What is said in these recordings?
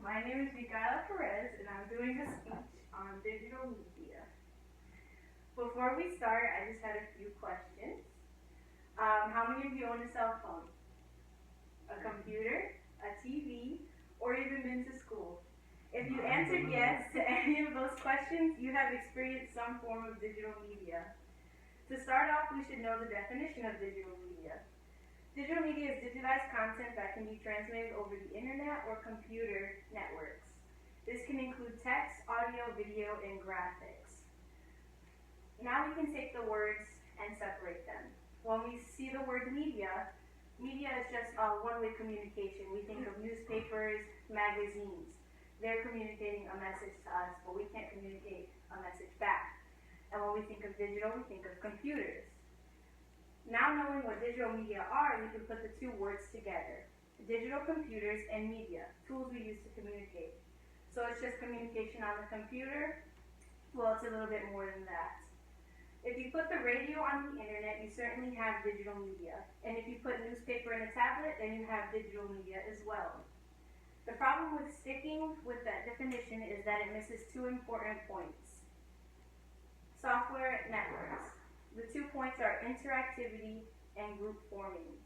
My name is Micaela Perez, and I'm doing a speech on digital media. Before we start, I just had a few questions. How many of you own a cell phone? A computer, a TV, or even been to school? If you answered yes to any of those questions, you have experienced some form of digital media. To start off, we should know the definition of digital media. Digital media is digitized content that can be transmitted over the internet or computer networks. This can include text, audio, video, and graphics. Now we can take the words and separate them. When we see the word media, media is just one-way communication. We think of newspapers, magazines. They're communicating a message to us, but we can't communicate a message back. And when we think of digital, we think of computers. Now knowing what digital media are, we can put the two words together. Digital computers and media, tools we use to communicate. So it's just communication on the computer? Well, it's a little bit more than that. If you put the radio on the internet, you certainly have digital media. And if you put newspaper in a tablet, then you have digital media as well. The problem with sticking with that definition is that it misses two important points. Software networks. The 2 points are interactivity and group forming.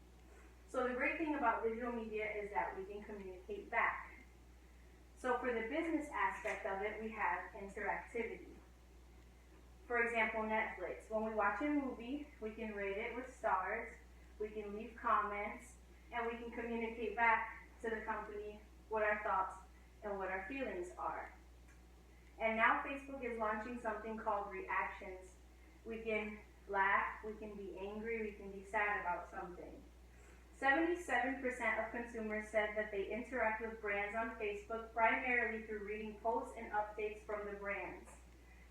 So the great thing about digital media is that we can communicate back. So for the business aspect of it, we have interactivity. For example, Netflix. When we watch a movie, we can rate it with stars, we can leave comments, and we can communicate back to the company what our thoughts and what our feelings are. And now Facebook is launching something called reactions. We can laugh, we can be angry, we can be sad about something. 77% of consumers said that they interact with brands on Facebook primarily through reading posts and updates from the brands.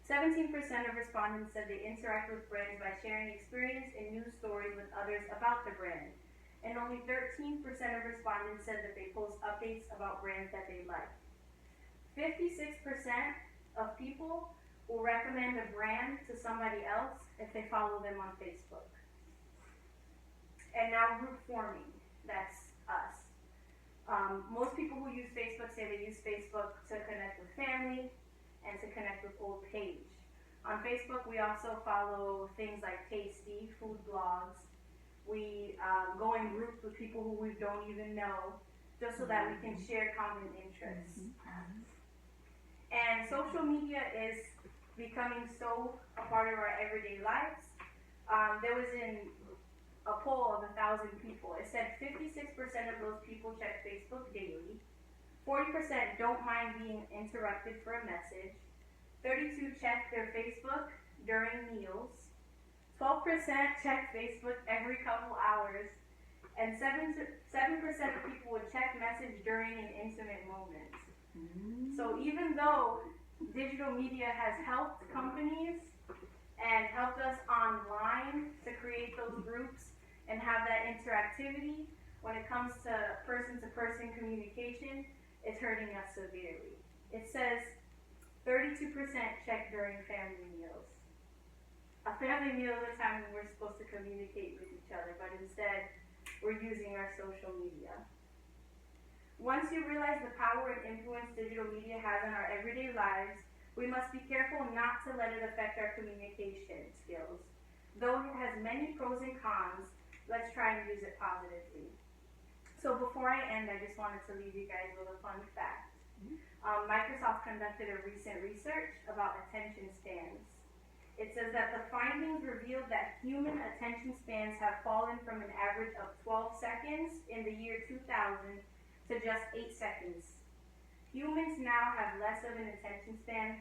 17% of respondents said they interact with brands by sharing experience and news stories with others about the brand. And only 13% of respondents said that they post updates about brands that they like. 56% of people will recommend a brand to somebody else if they follow them on Facebook. And now group forming, that's us. Most people who use Facebook say they use Facebook to connect with family and to connect with old page. On Facebook, we also follow things like Tasty, food blogs. We go in groups with people who we don't even know, just so that we can share common interests. And social media is becoming so a part of our everyday lives. There was a poll of 1,000 people. It said 56% of those people check Facebook daily. 40% don't mind being interrupted for a message. 32% check their Facebook during meals. 12% check Facebook every couple hours. And 7% of people would check message during an intimate moment. So even though digital media has helped companies and helped us online to create those groups and have that interactivity, when it comes to person-to-person communication, it's hurting us severely. It says 32% check during family meals. A family meal is a time when we're supposed to communicate with each other, but instead we're using our social media. Once you realize the power and influence digital media has on our everyday lives, we must be careful not to let it affect our communication skills. Though it has many pros and cons, let's try and use it positively. So before I end, I just wanted to leave you guys with a fun fact. Microsoft conducted a recent research about attention spans. It says that the findings revealed that human attention spans have fallen from an average of 12 seconds in the year 2000 to just 8 seconds. Humans now have less of an attention span